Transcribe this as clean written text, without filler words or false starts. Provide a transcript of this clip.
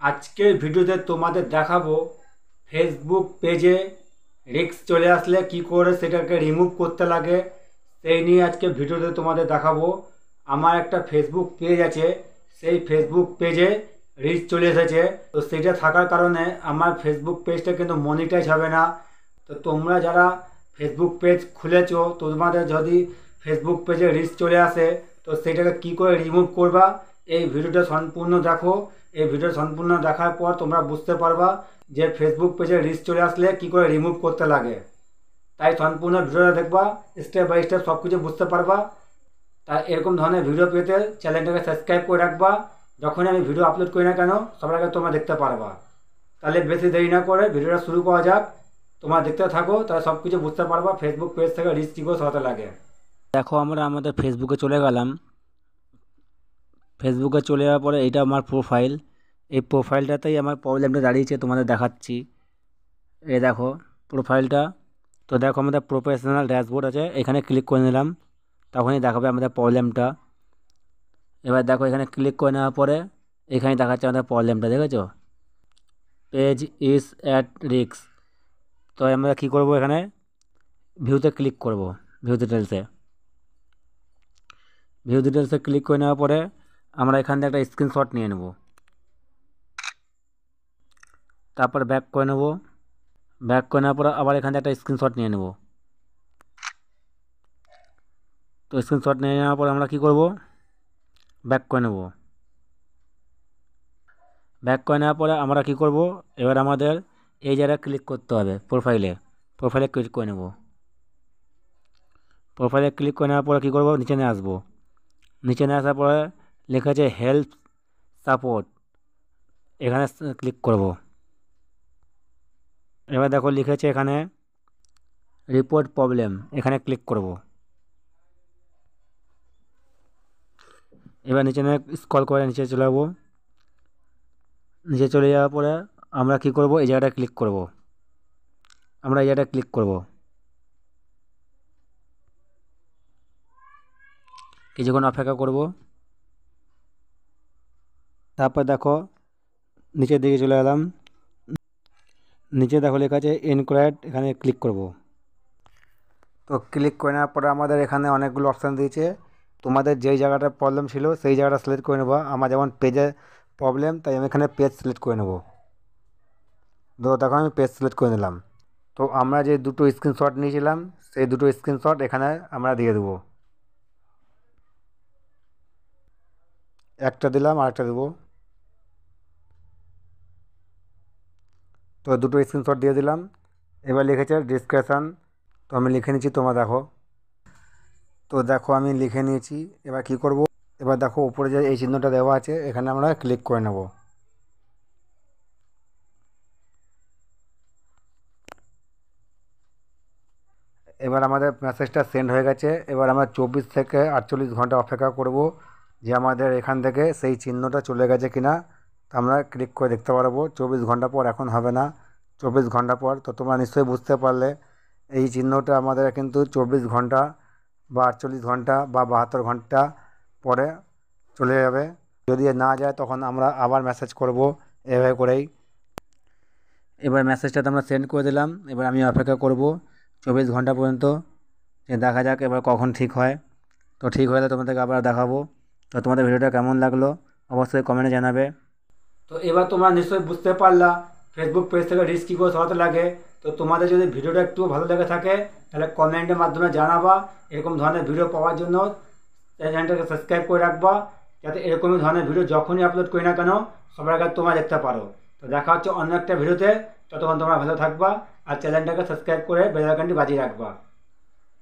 আজকের ভিডিওতে তোমাদের দেখাবো ফেসবুক পেজে রিস্ক চলে আসলে কি করে সেটাকে রিমুভ করতে লাগে সেই নিয়ে আজকে ভিডিওতে তোমাদের দেখাবো। আমার একটা ফেসবুক পেজ আছে, সেই ফেসবুক পেজে রিস্ক চলে এসেছে, তো সেটা থাকার কারণে আমার ফেসবুক পেজটা কিন্তু মনিটাইজ হবে না। তো তোমরা যারা ফেসবুক পেজ খুলেছো, তোমাদের যদি ফেসবুক পেজে রিস্ক চলে আসে তো সেটাকে কি করে রিমুভ করবা, এই ভিডিওটা সম্পূর্ণ দেখো। এই ভিডিও সম্পূর্ণ দেখার পর তোমরা বুঝতে পারবা যে ফেসবুক পেজে রিস্ক চলে আসলে কি করে রিমুভ করতে লাগে। তাই সম্পূর্ণ ভিডিওটা দেখবা, স্টেপ বাই স্টেপ সব কিছু বুঝতে পারবা। তাই এরকম ধরনের ভিডিও পেতে চ্যানেলটাকে সাবস্ক্রাইব করে রাখবা, যখনই আমি ভিডিও আপলোড করি না কেন সবার আগে তোমরা দেখতে পারবা। তাহলে বেশি দেরি না করে ভিডিওটা শুরু করা যাক। তোমরা দেখতে থাকো, তাহলে সব কিছু বুঝতে পারবা ফেসবুক পেজ থেকে রিস্ক কী করে সরাতে লাগে। দেখো, আমরা আমাদের ফেসবুকে চলে গেলাম। ফেসবুকে চলে যাওয়ার পরে এটা আমার প্রোফাইল, এই প্রোফাইলটাতেই আমার প্রবলেমটা দাঁড়িয়েছে, তোমাদের দেখাচ্ছি। এই দেখো প্রোফাইলটা। তো দেখো আমাদের প্রফেশনাল ড্যাশবোর্ড আছে, এখানে ক্লিক করে নিলাম, তখনই দেখাবে আমাদের প্রবলেমটা। এবার দেখো এখানে ক্লিক করে নেওয়ার পরে এখানে দেখাচ্ছে আমাদের প্রবলেমটা, দেখেছো? Page is at risk. তো আমরা কী করব, এখানে ভিউতে ক্লিক করব, ভিউ ডিটেলসে। ভিউ ডিটেলসে ক্লিক করে নেওয়ার পরে আমরা এখান থেকে একটা স্ক্রিনশট নিয়ে নেব, তারপর ব্যাক করে নেব। ব্যাক করে নেওয়ার পরে আবার এখান থেকে একটা স্ক্রিনশট নিয়ে নেব। তো স্ক্রিনশট নিয়ে নেওয়ার পরে আমরা কী করব, ব্যাক করে নেব। ব্যাক করে নেওয়ার পরে আমরা কী করব, এবার আমাদের এই জায়গায় ক্লিক করতে হবে, প্রোফাইলে ক্লিক করে নেব। প্রোফাইলে ক্লিক করে নেওয়ার পরে কী করব, নিচে নিয়ে আসবো। নিচে নিয়ে আসার পরে লেখা আছে হেল্প সাপোর্ট, এখানে ক্লিক করব। এবার দেখো লিখেছে এখানে রিপোর্ট প্রবলেম, এখানে ক্লিক করব। এবার নিচে স্ক্রল করে নিচে চলে যাবো। নিচে চলে যাওয়ার পরে আমরা কি করব, এই জায়গাটা ক্লিক করব। আমরা এই জায়গাটা ক্লিক করব, কিছুক্ষণ অপেক্ষা করব। তারপর দেখো নিচের দিকে চলে এলাম। নিচে দেখো লেখা আছে এনকোয়ার্ড, এখানে ক্লিক করব। তো ক্লিক করে নেওয়ার পরে আমাদের এখানে অনেকগুলো অপশান দিয়েছে, তোমাদের যেই জায়গাটা প্রবলেম ছিল সেই জায়গাটা সিলেক্ট করে নেবো। আমার যেমন পেজে প্রবলেম, তাই আমি এখানে পেজ সিলেক্ট করে নেব। তো দেখো আমি পেজ সিলেক্ট করে নিলাম। তো আমরা যে দুটো স্ক্রিনশট নিয়েছিলাম সেই দুটো স্ক্রিনশট এখানে আমরা দিয়ে দেবো, একটা দিলাম আর একটা দেবো। তো দুটো স্ক্রিনশট দিয়ে দিলাম। এবার লিখেছে ডিসক্রিপশান, তো আমি লিখে নিচ্ছি, তোমরা দেখো। তো দেখো আমি লিখে নিয়েছি। এবার কি করব, এবার দেখো উপরে যে এই চিহ্নটা দেওয়া আছে এখানে আমরা ক্লিক করে নেব। এবার আমাদের মেসেজটা সেন্ড হয়ে গেছে। এবার আমরা 24 থেকে 48 ঘন্টা অপেক্ষা করব যে আমাদের এখান থেকে সেই চিহ্নটা চলে গেছে কিনা। তা আমরা ক্লিক করে দেখতে পারবো 24 ঘন্টা পর, এখন হবে না, 24 ঘন্টা পর। তো তোমরা নিশ্চয়ই বুঝতে পারলে এই চিহ্নটা আমাদের কিন্তু 24 ঘন্টা বা 48 ঘন্টা বা 72 ঘন্টা পরে চলে যাবে। যদি না যায় তখন আমরা আবার মেসেজ করব, এভাবে করেই। এবার মেসেজটা তো আমরা সেন্ড করে দিলাম। এবার আমি অপেক্ষা করব 24 ঘন্টা পর্যন্ত, যে দেখা যাক এবার কখন ঠিক হয়। তো ঠিক হলে তোমাদেরকে আবার দেখাবো। তো তোমাদের ভিডিওটা কেমন লাগলো অবশ্যই কমেন্টে জানাবে। তো এবার তোমরা নিশ্চয়ই বুঝতে পারলা ফেসবুক পেজ থেকে রিস্ক কী করে সরাতে লাগে। তো তোমাদের যদি ভিডিওটা একটু ভালো লেগে থাকে তাহলে কমেন্টের মাধ্যমে জানাবা। এরকম ধরনের ভিডিও পাওয়ার জন্য চ্যানেলটাকে সাবস্ক্রাইব করে রাখবা, যাতে এরকমই ধরনের ভিডিও যখনই আপলোড করি না কেন সবার আগে তোমরা দেখতে পারো। তো দেখা হচ্ছে অন্য একটা ভিডিওতে, ততক্ষণ তোমরা ভালো থাকবা আর চ্যানেলটাকে সাবস্ক্রাইব করে বেল আইকনটি বাজিয়ে রাখবা।